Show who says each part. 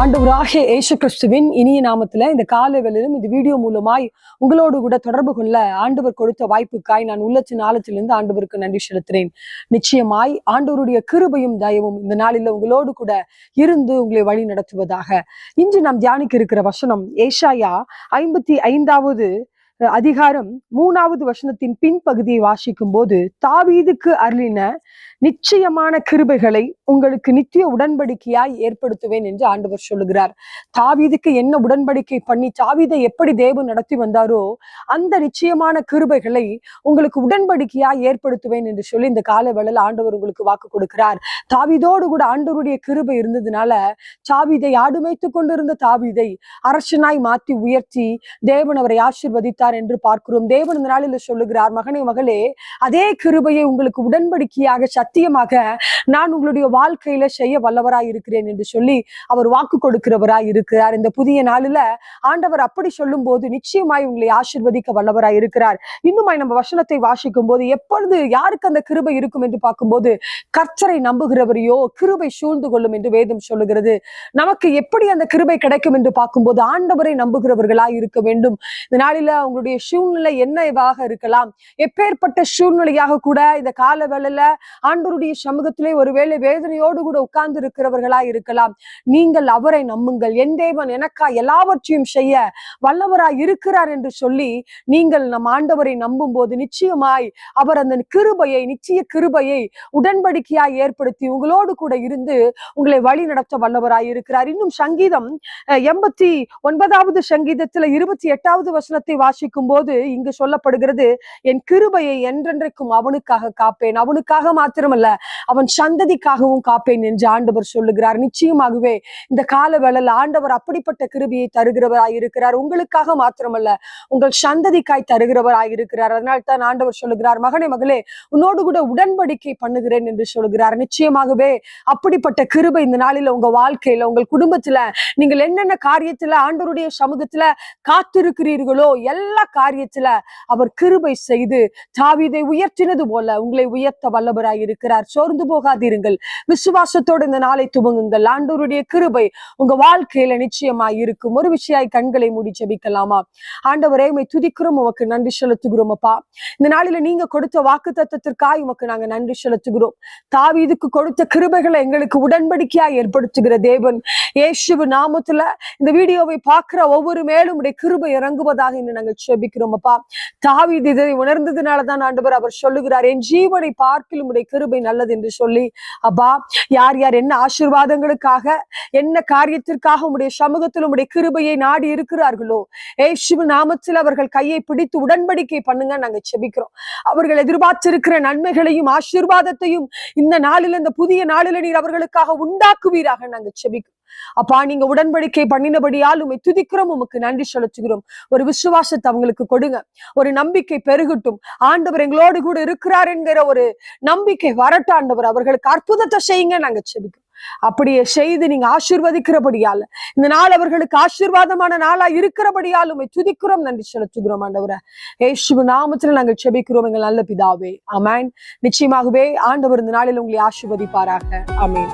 Speaker 1: ஆண்டவராகிய இயேசு கிறிஸ்துவின் இனிய நாமத்துல இந்த காலை வேளையிலும் இந்த வீடியோ மூலமாய் உங்களோடு கூட தொடர்பு கொள்ள ஆண்டவர் கொடுத்த வாய்ப்புக்காய் நான் உள்ளத்தின் ஆழத்திலிருந்து ஆண்டவருக்கு நன்றி செலுத்துறேன். நிச்சயமாய் ஆண்டவருடைய கிருபையும் தயவும் இந்த நாளில் உங்களோடு கூட இருந்து உங்களை வழி நடத்துவதாக. இன்று நாம் தியானிக்க இருக்கிற வசனம் ஏசாயா 55வது அதிகாரம் 3வது வசனத்தின் பின்பகுதியை வாசிக்கும் போது, தாவீதுக்கு அருளின நிச்சயமான கிருபைகளை உங்களுக்கு நித்திய உடன்படிக்கையாய் ஏற்படுத்துவேன் என்று ஆண்டவர் சொல்லுகிறார். தாவீதுக்கு என்ன உடன்படிக்கை பண்ணி தாவீதை எப்படி தேவன் நடத்தி வந்தாரோ அந்த நிச்சயமான கிருபைகளை உங்களுக்கு உடன்படிக்கையாய் ஏற்படுத்துவேன் என்று சொல்லி இந்த கால வேளையில் ஆண்டவர் உங்களுக்கு வாக்கு கொடுக்கிறார். தாவீதோடு கூட ஆண்டவருடைய கிருபை இருந்ததுனால தாவீதை ஆடுமைத்துக் கொண்டிருந்த தாவீதை அரசனாய் மாற்றி உயர்த்தி தேவன் அவரை ஆசீர்வதித்தார் என்று பார்க்கிறோம். தேவன் இந்த நாளில் சொல்லுகிறார், மகனே மகளே, அதே கிருபையை உங்களுக்கு உடன்படிக்கையாக சத்தியமாக நான் உங்களுடைய வாழ்க்கையில செய்ய வல்லவராய் இருக்கிறேன் என்று சொல்லி அவர் வாக்கு கொடுக்கிறவராய் இருக்கிறார். இந்த புதிய நாளில ஆண்டவர் அப்படி சொல்லும் போது நிச்சயமாய் உங்களை ஆசீர்வதிக்க வல்லவராய் இருக்கிறார். இன்னுமாய் நம்ம வசனத்தை வாசிக்கும் போது, எப்பொழுது யாருக்கு அந்த கிருபை இருக்கும் என்று பார்க்கும்போது, கர்த்தரை நம்புகிறவரையோ கிருபை சூழ்ந்து கொள்ளும் என்று வேதம் சொல்லுகிறது. நமக்கு எப்படி அந்த கிருபை கிடைக்கும் என்று பார்க்கும்போது, ஆண்டவரை நம்புகிறவர்களாய் இருக்க வேண்டும். இந்த நாளில உங்களுடைய சூழ்நிலை என்னவாக இருக்கலாம், எப்பேற்பட்ட சூழ்நிலையாக கூட இந்த கால வேளையில ஆண்டவருடைய சமூகத்திலே ஒருவேளை வேதனையோடு கூட உட்கார்ந்து இருக்கிறவர்களாய் இருக்கலாம். நீங்கள் அவரை நம்புங்கள். என் தேவன் எனக்கா எல்லாவற்றையும் செய்ய வல்லவராய் இருக்கிறார் என்று சொல்லி நீங்கள் நம் ஆண்டவரை நம்பும் போது நிச்சயமாய் அவர் அந்த கிருபையை, நிச்சய கிருபையை உடன்படிக்கையாய் ஏற்படுத்தி உங்களோடு கூட இருந்து உங்களை வழி நடத்த வல்லவராய் இருக்கிறார். இன்னும் சங்கீதம் 89வது சங்கீதத்துல 28வது வசனத்தை வாசிக்கும் போது இங்கு சொல்லப்படுகிறது, என் கிருபையை என்றென்றைக்கும் அவனுக்காக காப்பேன், அவனுக்காக மாத்திரமல்ல அவன் சந்ததிக்காகவும் காப்பேன் என்று ஆண்டவர் சொல்லுகிறார். நிச்சயமாகவே இந்த கால வேளையில் ஆண்டவர் அப்படிப்பட்ட கிருபையை தருகிறவராய் இருக்கிறார். உங்களுக்காக மாத்திரமல்ல, உங்கள் சந்ததிக்காய் தருகிறவராய் இருக்கிறார். அதனால் தான் ஆண்டவர் சொல்லுகிறார், மகனே மகளே, உன்னோடு கூட உடன்படிக்கை பண்ணுகிறேன் என்று சொல்லுகிறார். நிச்சயமாகவே அப்படிப்பட்ட கிருபை இந்த நாளில உங்க வாழ்க்கையில, உங்கள் குடும்பத்துல நீங்கள் என்னென்ன காரியத்துல ஆண்டவருடைய சமூகத்துல காத்திருக்கிறீர்களோ எல்லா காரியத்துல அவர் கிருபை செய்து தாவீதை உயர்த்தினது போல உங்களை உயர்த்த வல்லவராய் இருக்கிறார். சோர்ந்து போகாதீர்கள், விசுவாசத்தோடு இந்த நாளை துவங்குங்கள். ஆண்டவருடைய கிருபை உங்க வாழ்க்கையில நிச்சயமாய் இருக்கும். ஒரு விஷயம் கண்களை மூடி ஜெபிக்கலாமா? ஆண்டவரே, உம்மை துதிக்கிறோம், உமக்கு நன்றி செலுத்துகிறோம் அப்பா. இந்த நாளில நீங்க கொடுத்த வாக்கு தத்தத்திற்காக உமக்கு நாங்க நன்றி செலுத்துகிறோம். தாவீதுக்கு கொடுத்த கிருபைகளை எங்களுக்கு உடன்படிக்கையாய் ஏற்படுத்துகிற தேவன் இயேசுவின் நாமத்துல இந்த வீடியோவை பார்க்கிற ஒவ்வொரு மேலும் உடைய கிருபை இறங்குவதாக என்று நாங்கள் ஜெபிக்கிறோம் அப்பா. தாவீது இதை உணர்ந்ததுனாலதான் ஆண்டவர் அவர் சொல்லுகிறார், என் ஜீவனை பார்க்கிலும் உடைய கிருபை நல்லது என்று சொல்லி. அப்பா, யார் யார் என்ன ஆசீர்வாதங்களுக்காக, என்ன காரியத்திற்காக உடைய சமூகத்தில் உடைய கிருபையை நாடி இருக்கிறார்களோ இயேசுவின் நாமத்தில் அவர்கள் கையை பிடித்து உடன்படிக்கை பண்ணுங்க நாங்க ஜெபிக்கிறோம். அவர்கள் எதிர்பார்த்திருக்கிற நன்மைகளையும் ஆசீர்வாதத்தையும் இந்த நாளில், இந்த புதிய நாளில நீர் அவர்களுக்காக உண்டாக்குவீராக நாங்க ஜெபிக்கிறோம். அப்பா, நீங்க உடன்படிக்கை பண்ணினபடியால் உம்மை துதிக்கிறோம், உமக்கு நன்றி செலுத்துகிறோம். ஒரு விசுவாசத்தை அவங்களுக்கு கொடுங்க, ஒரு நம்பிக்கை பெருகட்டும். ஆண்டவர் எங்களோடு கூட இருக்கிறார் என்கிற ஒரு நம்பிக்கை வரட்டும். ஆண்டவர் அவர்களுக்கு அற்புதத்தை செய்யுங்க நாங்க ஜெபிக்கிறோம். அப்படியே செய்து நீங்க ஆசீர்வதிக்கிறபடியால இந்த நாள் அவர்களுக்கு ஆசீர்வாதமான நாளா இருக்கிறபடியால் உம்மை துதிக்கிறோம், நன்றி செலுத்துகிறோம். ஆண்டவரே, இயேசுவின் நாமத்தில் நாங்கள் ஜெபிக்கிறோம் எங்கள் நல்ல பிதாவே, ஆமென். நிச்சயமாகவே ஆண்டவர் இந்த நாளில் உங்களை ஆசீர்வதிப்பாராக. ஆமென்.